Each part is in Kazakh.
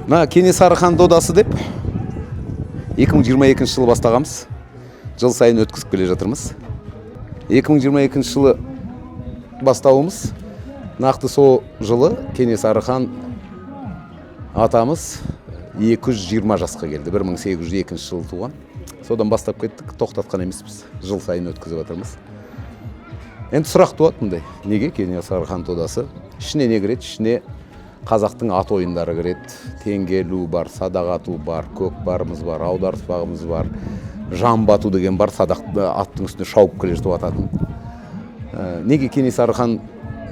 Мына Кенесары хан додасы деп 2022 жылы бастағанбыз. Жыл сайын өткізіп келе жатырмыз. 2022 жылы бастауымыз нақты сол жылы Кенесары хан атамыз 220 жасқа келді. 1802 жылы туған. Содан бастап кеттік, тоқтатқан емеспіз. Жыл сайын өткізіп жатырмыз. Енді сұрақ туады мындай: неге Кенесары хан додасы? Ішіне не кіреді? Ішіне қазақтың ат ойындары кіреді. Теңгелу бар, садақ ату бар, көкпарымыз бар, аударыспағымыз бар, жамбы деген бар, садақты аттың үстіне шауып келе жатып ататын. Неге Кенесары хан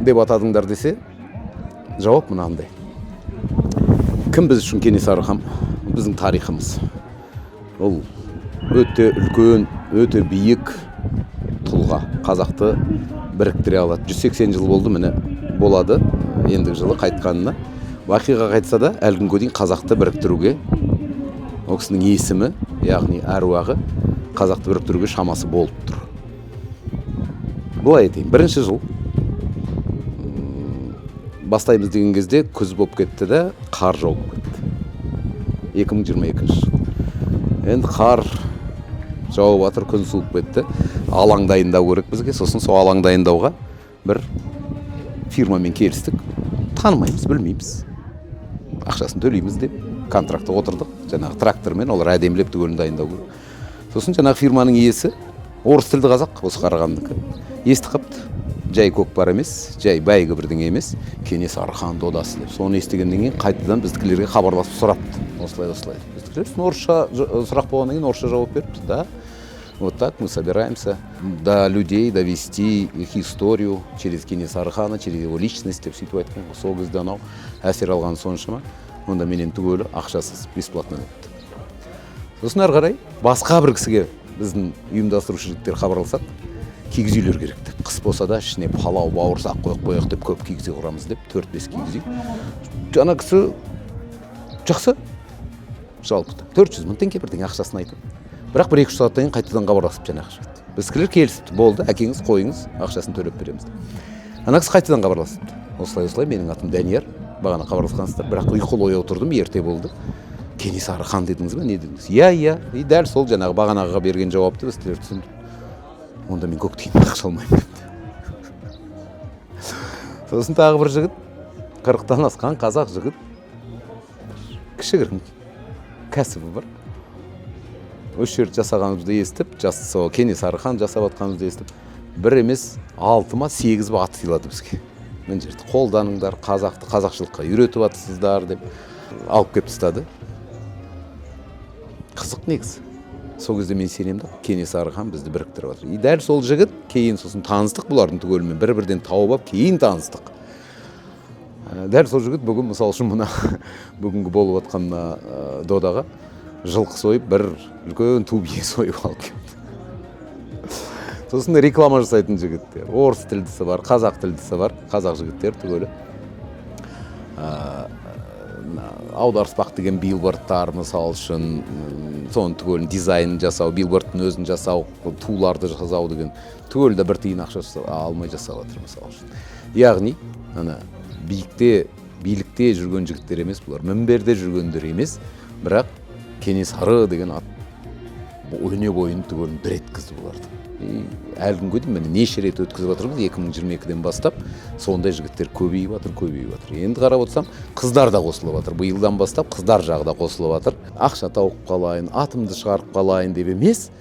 деп атадыңдар десе, жауап мынандай: кім біз үшін Кенесары хан? Біздің тарихымыз. Ол өте үлкен, өте биік тұлға. Қазақты біріктіре алады. 180 жыл болды, міне болады ендігі жылы қайтқанына. Уақиға қайтса да, әлі күнге дейін қазақты біріктіруге, ол кісінің есімі, яғни әруағы қазақты біріктіруге шамасы болып тұр. Былай айтайын, бірінші жыл бастаймыз деген кезде күз болып кетті де, қар жауып кетті. 2022 жыл. Енді қар жауып жатыр, күн суып кетті. Алаң дайындау керек бізге. Сосын сол алаң дайындауға бір фирмамен келістік. Танымаймыз, білмейміз. Ақшасын төлейміз деп контрактқа отырдық. Жаңағы трактормен олар әдемілеп түгелін дайындау керек. Сосын жаңағы фирманың иесі орыс тілді қазақ, осы Қарағандынікі. Естіп қапты. Жай көкпар емес, жай бәйгі бірдеңе емес, Кенесары хан додасы деп. Соны естігеннен кейін қайтадан біздікілерге хабарласып сұрапты. Осылай. Біздікілер орысша сұрақ болғаннан кейін орысша жауап беріпті. Да, вот так мы собираемся до людей довести их историю через Кенесары хана, через его личность деп сөйтіп айтқан. Сол кезде анау әсер алған соншама, онда менен түгелі ақшасыз бесплатно өтті. Сосын әрі қарай басқа бір кісіге біздің ұйымдастырушы жігіттер хабарласады. Кигіз үйлер керек деп. Қыс болса да ішіне палау, бауырсақ қойық деп көп кигіз үй құрамыз деп 4-5 кигіз үй. Жаңа кісі жақсы. Жалпы 400 мың теңге бірдеңе ақшасын айтып. Бірақ 1-2 сағаттан кейін қайтадан хабарласып жаңағы жігіт. Біздікілер келісіпті, болды, әкеңіз қойыңыз, ақшасын төлеп береміз. Ана кісі қайтадан хабарласыпты. Осылай, менің атым Данияр. Бағана хабарласқансыздар, бірақ ұйқылы ояу тұрдым, ерте болды. Кенесары хан дедіңіз бе, не дедіңіз? Иә, и дәл сол жаңағы бағанағыға берген жауапты біздікілер түсіндім. Онда мен көк тиын ақша алмаймын депті. Сосын тағы бір жігіт, 40-тан асқан қазақ жігіт, кішігірім кәсібі бар. Осы жерді жасағанымызды естіп, Кенесары хан жасап атқанымызды естіп, бір емес 6 ма 8 ба ат сыйлады бізге. Мен жерді қолданыңдар, қазақты қазақшылыққа үйретіп атсыздар деп алып кеп тастады. Қызық негізі. Сол кезде мен сенемді, Кенесары хан бізді біріктіріп жатыр. Дәл сол жігіт, кейін сосын таныстық бұлардың түгелімен, бір-бірден тауып алып, кейін таныстық. Дәл сол жігіт бүгін, мысалы үшін мұна бүгінгі болып жатқан додаға жылқы сойып, бір үлкен ту бие сойып алып келді. Сосын реклама жасайтын жігіттер, орыс тілдісі бар, қазақ тілдісі бар, қазақ жігіттер түгелі. Аударыспақ деген билбордтар, мысал үшін, соның түгелін дизайн жасау, билбордтың өзін жасау, туларды жасау деген түгелді бір тиын ақша алмай жасап жатыр, мысал үшін. Яғни, билікте жүрген жігіттер емес, бұлар мінберде жүргендер емес, бірақ Кенесары деген ат өне бойын түгелін бір еткізді бұларды. Әлі күнге дейін міне неше рет өткізіп жатырмыз, 2022-ден бастап сондай жігіттер көбейіп жатыр. Енді қарап отырсам, қыздар да қосылып жатыр. Биылдан бастап қыздар жағы да қосылып жатыр. Ақша тауып қалайын, атымды шығарып қалайын деп емес,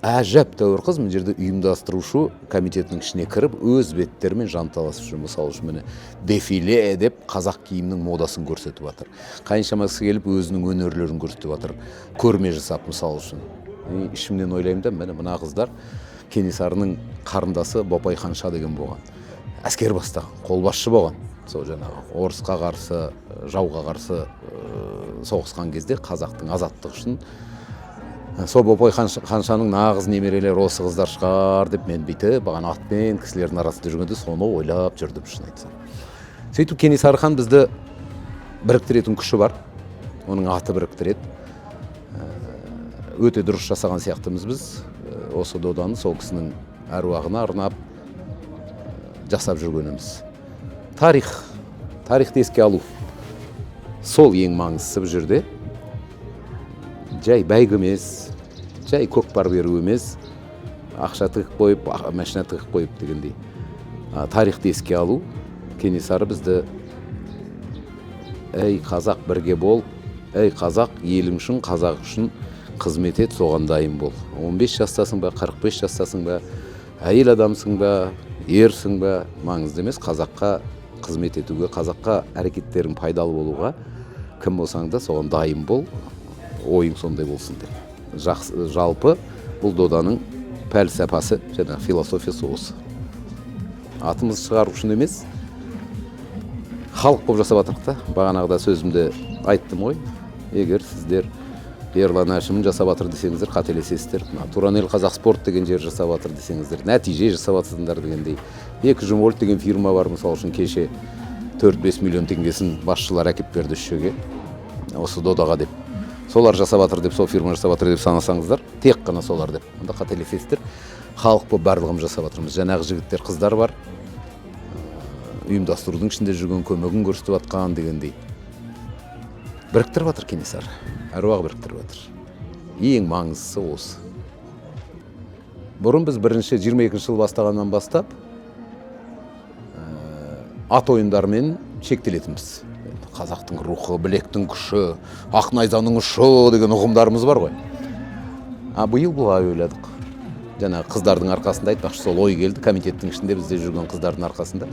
әжәп тәуір қыз мына жерде ұйымдастырушы комитетінің ішіне кіріп, өз беттерімен жанталасып жүр. Мысалы үшін міне дефиле деп қазақ киімнің модасын көрсетіп жатыр. Қаншамасы келіп өзінің өнерлерін көрсетіп жатыр. Көрме жасап, мысалы үшін. Ішімнен ойлаймын да, мына қыздар Кенесарының қарындасы Бопай ханша деген болған. Әскер бастаған, қолбасшы болған. Сол жаңағы орысқа қарсы, жауға қарсы соғысқан кезде қазақтың азаттығы үшін сол Бопай ханшаның нағыз немерелері осы қыздар шығар деп мен бүйтіп баған атпен кісілердің арасында жүргенде соны ойлап жүрдім, шын айтсам. Сөйтіп Кенесары хан бізді біріктіретін күші бар. Оның аты біріктіреді. Өте дұрыс жасаған сияқтымыз біз. Осы доданы сол кісінің әруағына арнап жасап жүргеніміз. Тарихты еске алу. сол ең маңыздысы бұл жерде. Жай бәйгі емес, жай көкпар беру емес, ақша тығып қойып, машина тығып қойып дегендей. Тарихты еске алу. Кенесары бізді әй қазақ бірге бол, әй қазақ елің үшін, қазақ үшін қызмет ет, соған дайын бол. 15 жастасың ба, 45 жастасың ба, әйел адамсың ба, ерсің ба, маңызды емес, қазаққа қызмет етуге, қазаққа әрекеттерің пайдалы болуға, кім болсаң да соған дайын бол, ойың сондай болсын деп. Жалпы бұл доданың пәлсапасы және философиясы осы. Атымыз шығару үшін емес, халық болып жасап жатырмыз да. Бағанағыда сөзімде айттым ғой, егер сіздер Ерлан Әшімін жасап жатыр десеңіздер, қателесесіздер. Туранел Қазақ спорт деген жер жасап жатыр десеңіздер, нәтиже жасап жатсыңдар дегендей. 200 вольт деген фирма бар, мысалы үшін кеше 4-5 миллион теңгесін басшылар әкеп берді үшеге, осы додаға деп. Солар жасап жатыр деп, сол фирма жасап жатыр деп санасаңыздар, тек қана солар деп. Онда қателесесіздер. Халық болып барлығымыз жасап жатырмыз. Жаңағы жігіттер, қыздар бар, ұйымдастырудың ішінде жүрген, көмегін көрсетіп жатқан дегендей. Біріктіріп жатыр Кенесары, әруақ біріктіріп жатыр. Ең маңыздысы осы. Бұрын біз 22 жыл бастағаннан бастап ат ойындарымен шектелетінбіз. Қазақтың рухы, білектің күші, ақ найзаның ұшы деген ұғымдарымыз бар ғой. Биыл бұлай ойладық. Жаңағы қыздардың арқасында айтпақшы, сол ой келді, комитеттің ішінде бізде жүрген қыздардың арқасында.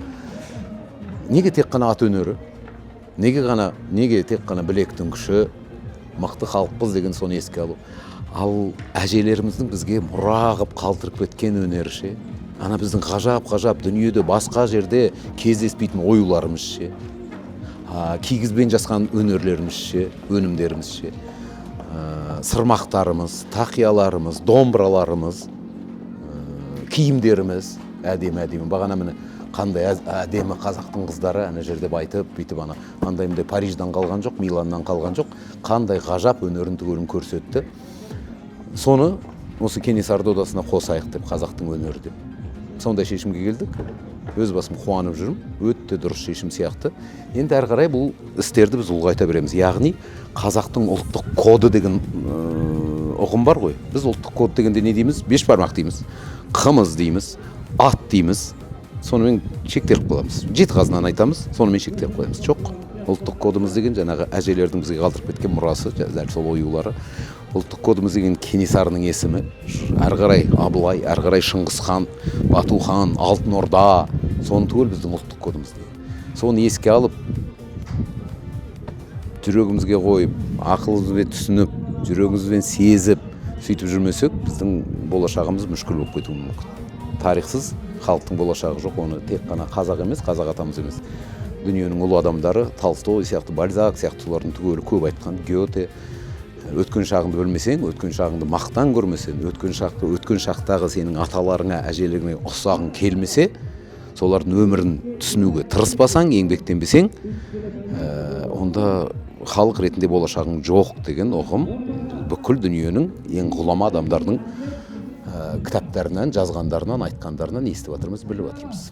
Неге тек қана ат өнері? Неге тек қана білектің күші, мықты халықпыз деген соны еске алу. Ал әжелеріміздің бізге мұра қылып қалдырып кеткен өнері ше. Ана біздің ғажап дүниеде басқа жерде кездеспейтін оюларымыз ше. Кигізбен жасқан өнерлеріміз ше, өнімдеріміз ше. Сырмақтарымыз, тақияларымыз, домбыраларымыз, киімдеріміз әдемі. Бағана міне қандай әдемі қазақтың қыздары ана жерде бүйтіп андай Париждан қалған жоқ, Миланнан қалған жоқ, қандай ғажап өнерін түгелін көрсетті. Соны осы Кенесары додасына қосайық деп, қазақтың өнері деп. Сондай шешімге келдік. Өз басым қуанып жүрмін, өтті дұрыс шешім сияқты. Енді әрі қарай бұл істерді біз ұлғайта береміз. Яғни қазақтың ұлттық коды деген ұғым бар ғой. Біз ұлттық код дегенде не дейміз? 5 бармақ дейміз, қымыз дейміз, ат дейміз. Сонымен шектеліп қоямыз. 7 қазынаны айтамыз, сонымен шектеліп қоямыз. Жоқ. Ұлттық кодымыз деген жаңағы әжелердің бізге қалдырып кеткен мұрасы, дәл сол оюлары. Ұлттық кодымыз деген Кенесарының есімі. Әрі қарай Абылай, әрі қарай Шыңғыс хан, Бату хан, Алтын Орда, соны түгел біздің ұлттық кодымыз. Соны еске алып, жүрегімізге қойып, ақылымызбен түсініп, жүрегімізбен сезіп, сөйтіп жүрмесек, біздің болашағымыз мүшкіл болып кетуі мүмкін. Тарихсыз халықтың болашағы жоқ, оны тек қана қазақ емес, қазақ атамыз емес. Дүниенің ұлы адамдары, Толстой сияқты, Бальзак сияқты олардың түгелі көп айтқан, Гёте. Өткен шағыңды білмесең, өткен шағыңды мақтан көрмесең, өткен шақтағы сенің аталарыңа, әжелеріңе ұқсағың келмесе, солардың өмірін түсінуге тырыспасаң, еңбектенбесең, онда халық ретінде болашағың жоқ деген ұғым бүкіл дүниенің ең ғұлама адамдардың кітаптарынан, жазғандарынан, айтқандарынан естіп жатырмыз, біліп жатырмыз.